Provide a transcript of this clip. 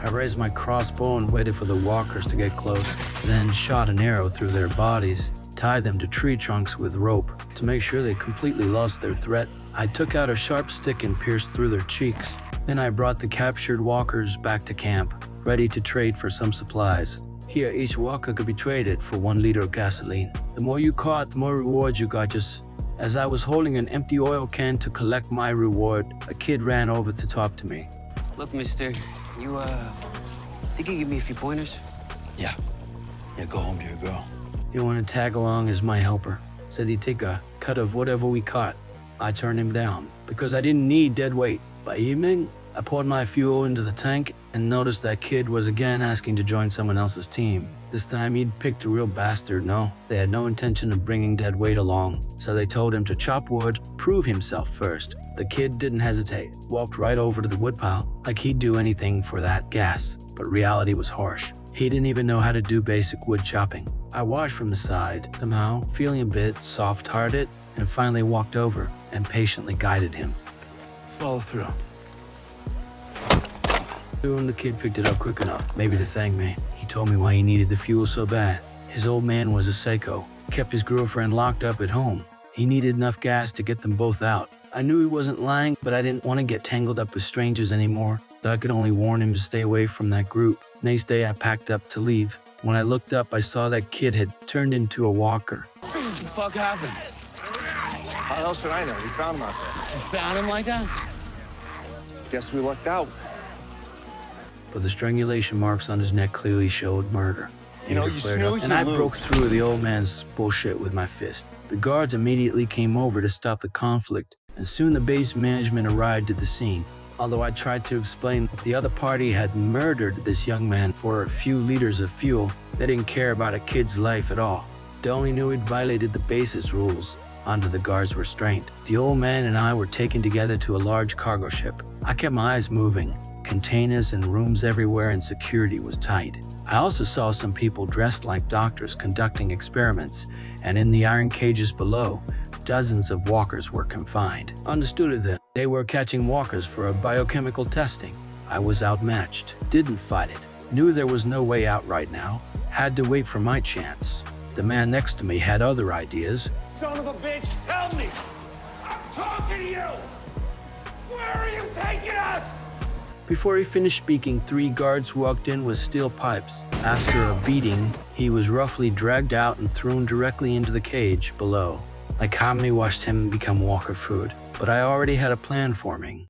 I raised my crossbow and waited for the walkers to get close, then shot an arrow through their bodies, tied them to tree trunks with rope to make sure they completely lost their threat. I took out a sharp stick and pierced through their cheeks. Then I brought the captured walkers back to camp, ready to trade for some supplies. Here, each walker could be traded for 1 liter of gasoline. The more you caught, the more rewards you got. Just as I was holding an empty oil can to collect my reward, a kid ran over to talk to me. Look, mister, you, think you could give me a few pointers? Yeah, go home to your girl. He wanted to tag along as my helper. Said he'd take a cut of whatever we caught. I turned him down because I didn't need dead weight. By evening, I poured my fuel into the tank and noticed that kid was again asking to join someone else's team. This time he'd picked a real bastard. No, they had no intention of bringing dead weight along, so they told him to chop wood, prove himself first. The kid didn't hesitate, walked right over to the woodpile like he'd do anything for that gas, but reality was harsh. He didn't even know how to do basic wood chopping. I watched from the side, somehow feeling a bit soft-hearted, and finally walked over and patiently guided him. Follow through. Soon the kid picked it up quick enough, maybe to thank me. He told me why he needed the fuel so bad. His old man was a psycho, kept his girlfriend locked up at home. He needed enough gas to get them both out. I knew he wasn't lying, but I didn't want to get tangled up with strangers anymore, so I could only warn him to stay away from that group. Next day I packed up to leave. When I looked up, I saw that kid had turned into a walker. What the fuck happened? How else should I know? We found him out there. You found him like that? Guess we lucked out. But the strangulation marks on his neck clearly showed murder. You know, Anger you flared up, snooze, and you I lose. broke through the old man's bullshit with my fist. The guards immediately came over to stop the conflict, and soon the base management arrived at the scene. Although I tried to explain that the other party had murdered this young man for a few liters of fuel, they didn't care about a kid's life at all. They only knew he'd violated the base's rules, under the guards' restraint. The old man and I were taken together to a large cargo ship. I kept my eyes moving. Containers and rooms everywhere, and security was tight. I also saw some people dressed like doctors conducting experiments, and in the iron cages below, dozens of walkers were confined. Understood it then. They were catching walkers for a biochemical testing. I was outmatched. Didn't fight it. Knew there was no way out right now. Had to wait for my chance. The man next to me had other ideas. Son of a bitch, tell me! I'm talking to you! Where are you taking us? Before he finished speaking, 3 guards walked in with steel pipes. After a beating, he was roughly dragged out and thrown directly into the cage below. I calmly watched him become walker food, but I already had a plan forming.